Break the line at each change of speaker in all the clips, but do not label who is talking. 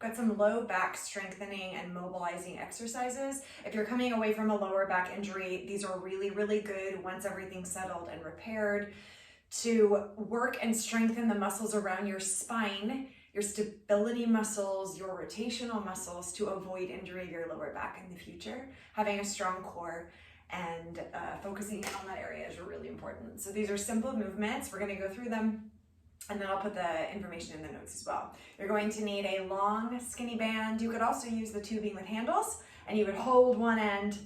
got some low back strengthening and mobilizing exercises. If you're coming away from a lower back injury, these are really, really good once everything's settled and repaired to work and strengthen the muscles around your spine, your stability muscles, your rotational muscles to avoid injury of your lower back in the future. Having a strong core and focusing on that area is really important. So these are simple movements. We're gonna go through them and then I'll put the information in the notes as well. You're going to need a long skinny band. You could also use the tubing with handles and you would hold one end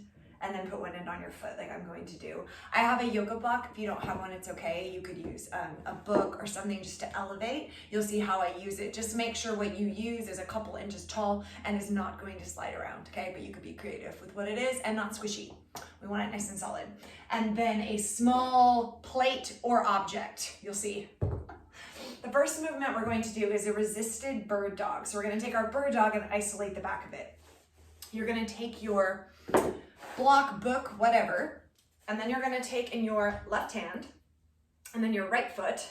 and then put one end on your foot like I'm going to do. I have a yoga block. If you don't have one, it's okay. You could use a book or something just to elevate. You'll see how I use it. Just make sure what you use is a couple inches tall and is not going to slide around, okay? But you could be creative with what it is and not squishy. We want it nice and solid. And then a small plate or object, you'll see. The first movement we're going to do is a resisted bird dog. So we're gonna take our bird dog and isolate the back of it. You're gonna take your block, book, whatever, and then you're gonna take in your left hand and then your right foot,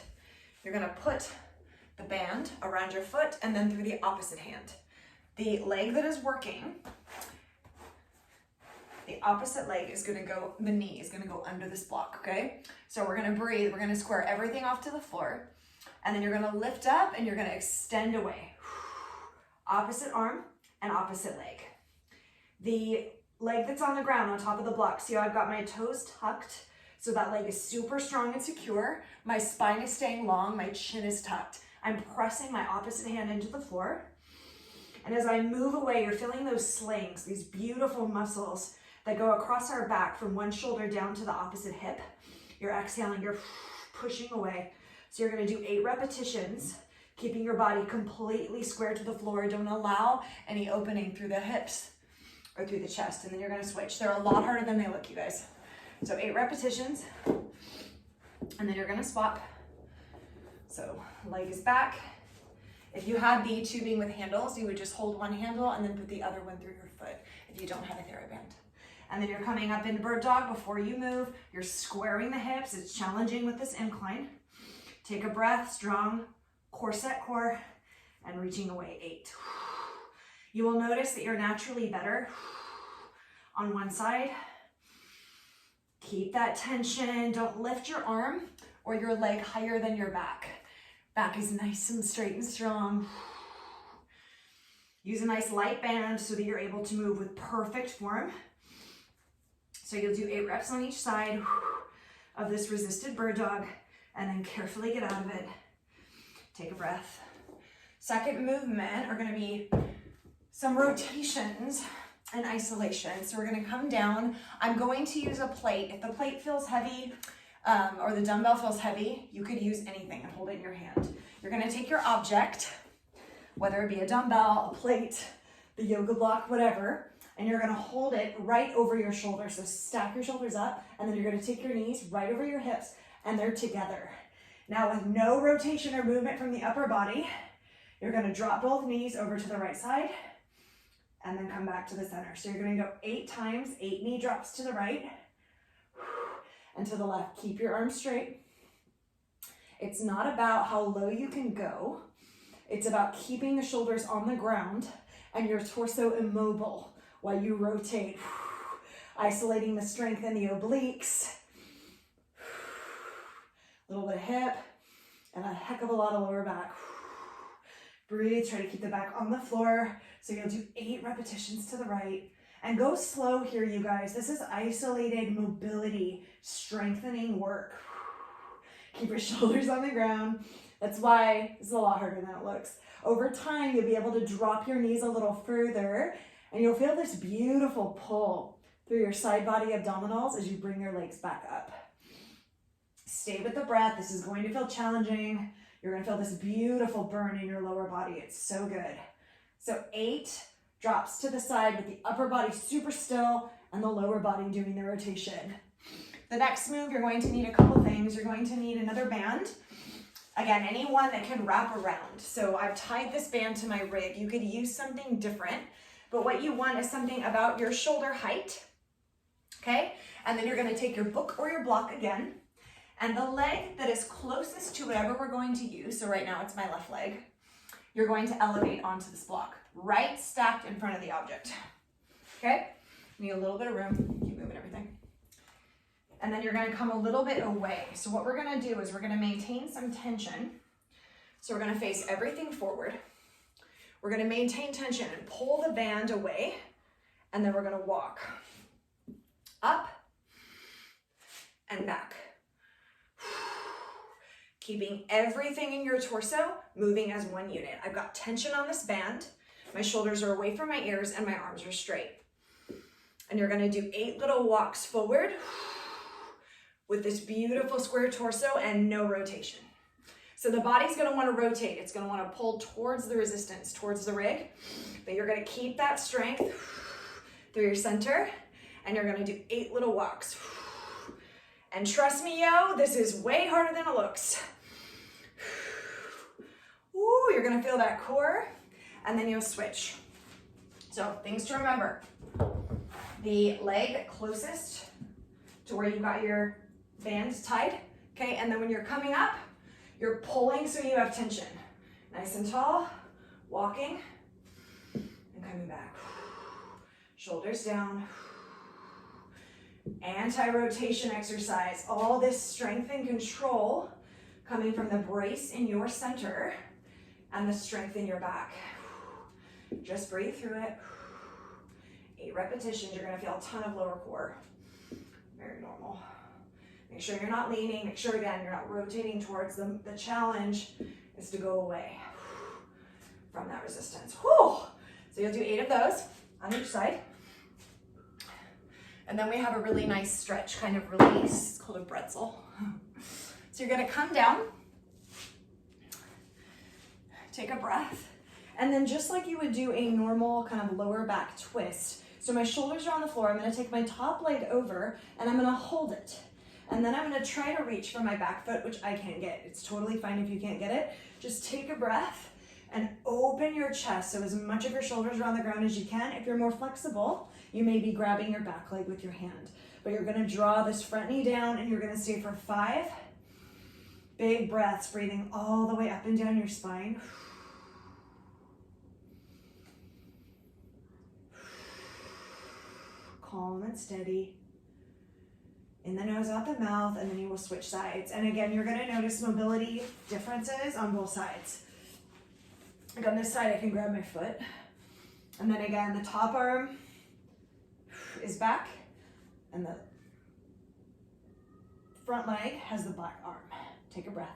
you're gonna put the band around your foot and then through the opposite hand. The leg that is working, the opposite leg is gonna go, the knee is gonna go under this block, okay? So we're gonna breathe, we're gonna square everything off to the floor, and then you're gonna lift up and you're gonna extend away. Opposite arm and opposite leg. The leg that's on the ground on top of the block, see how I've got my toes tucked? So that leg is super strong and secure. My spine is staying long, my chin is tucked. I'm pressing my opposite hand into the floor. And as I move away, you're feeling those slings, these beautiful muscles that go across our back from one shoulder down to the opposite hip. You're exhaling, you're pushing away. So you're gonna do 8 repetitions, keeping your body completely square to the floor. Don't allow any opening through the hips or through the chest, and then you're gonna switch. They're a lot harder than they look, you guys. So 8 repetitions, and then you're gonna swap. So leg is back. If you had the tubing with handles, you would just hold one handle and then put the other one through your foot if you don't have a TheraBand. And then you're coming up into bird dog. Before you move, you're squaring the hips. It's challenging with this incline. Take a breath, strong corset core, and reaching away 8. You will notice that you're naturally better on one side. Keep that tension. Don't lift your arm or your leg higher than your back. Back is nice and straight and strong. Use a nice light band so that you're able to move with perfect form. So you'll do 8 reps on each side of this resisted bird dog and then carefully get out of it. Take a breath. Second movement are gonna be some rotations and isolation. So we're gonna come down. I'm going to use a plate. If the plate feels heavy or the dumbbell feels heavy, you could use anything and hold it in your hand. You're gonna take your object, whether it be a dumbbell, a plate, the yoga block, whatever, and you're gonna hold it right over your shoulders. So stack your shoulders up, and then you're gonna take your knees right over your hips, and they're together. Now with no rotation or movement from the upper body, you're gonna drop both knees over to the right side, and then come back to the center. So you're gonna go 8 times, 8 knee drops to the right, and to the left. Keep your arms straight. It's not about how low you can go. It's about keeping the shoulders on the ground and your torso immobile while you rotate. Isolating the strength in the obliques. A little bit of hip and a heck of a lot of lower back. Breathe, try to keep the back on the floor. So you'll do 8 repetitions to the right. And go slow here, you guys. This is isolated mobility, strengthening work. Keep your shoulders on the ground. That's why it's a lot harder than it looks. Over time, you'll be able to drop your knees a little further, and you'll feel this beautiful pull through your side body abdominals as you bring your legs back up. Stay with the breath. This is going to feel challenging. You're gonna feel this beautiful burn in your lower body. It's so good. So 8 drops to the side with the upper body super still and the lower body doing the rotation. The next move, you're going to need a couple things. You're going to need another band. Again, any one that can wrap around. So I've tied this band to my rig. You could use something different, but what you want is something about your shoulder height, okay? And then you're gonna take your book or your block again, and the leg that is closest to whatever we're going to use, so right now it's my left leg, you're going to elevate onto this block. right stacked in front of the object. Okay? Need a little bit of room. Keep moving everything. And then you're gonna come a little bit away. So what we're gonna do is we're gonna maintain some tension. So we're gonna face everything forward. We're gonna maintain tension and pull the band away, and then we're gonna walk up and back. Keeping everything in your torso moving as one unit. I've got tension on this band. My shoulders are away from my ears and my arms are straight. And you're gonna do 8 little walks forward with this beautiful square torso and no rotation. So the body's gonna wanna rotate. It's gonna wanna pull towards the resistance, towards the rig, but you're gonna keep that strength through your center, and you're gonna do 8 little walks. And trust me, yo, this is way harder than it looks. Ooh, you're gonna feel that core, and then you'll switch. So things to remember. The leg closest to where you got your band tied, okay? And then when you're coming up, you're pulling so you have tension. Nice and tall, walking, and coming back. Shoulders down. Anti-rotation exercise. All this strength and control coming from the brace in your center and the strength in your back. Just breathe through it. 8 repetitions, you're gonna feel a ton of lower core. Very normal. Make sure you're not leaning. Make sure, again, you're not rotating towards them. The challenge is to go away from that resistance. Whew. So you'll do 8 of those on each side. And then we have a really nice stretch kind of release. It's called a Bretzel. So you're gonna come down, take a breath, and then just like you would do a normal kind of lower back twist. So my shoulders are on the floor. I'm gonna take my top leg over and I'm gonna hold it. And then I'm gonna try to reach for my back foot, which I can't get. It's totally fine if you can't get it. Just take a breath and open your chest. So as much of your shoulders are on the ground as you can. If you're more flexible, you may be grabbing your back leg with your hand. But you're gonna draw this front knee down and you're gonna stay for 5 big breaths, breathing all the way up and down your spine. Calm and steady. In the nose, out the mouth, and then you will switch sides. And again, you're gonna notice mobility differences on both sides. Like on this side, I can grab my foot. And then again, the top arm is back, and the front leg has the back arm. Take a breath.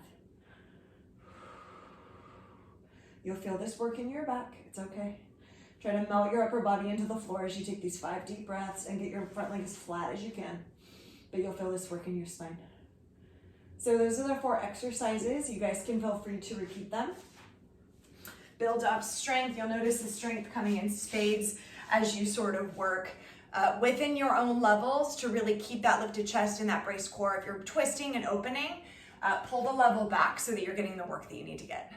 You'll feel this work in your back, it's okay. Try to melt your upper body into the floor as you take these 5 deep breaths and get your front leg as flat as you can. But you'll feel this work in your spine. So those are the 4 exercises. You guys can feel free to repeat them. Build up strength. You'll notice the strength coming in spades as you sort of work within your own levels to really keep that lifted chest and that braced core. If you're twisting and opening, pull the level back so that you're getting the work that you need to get.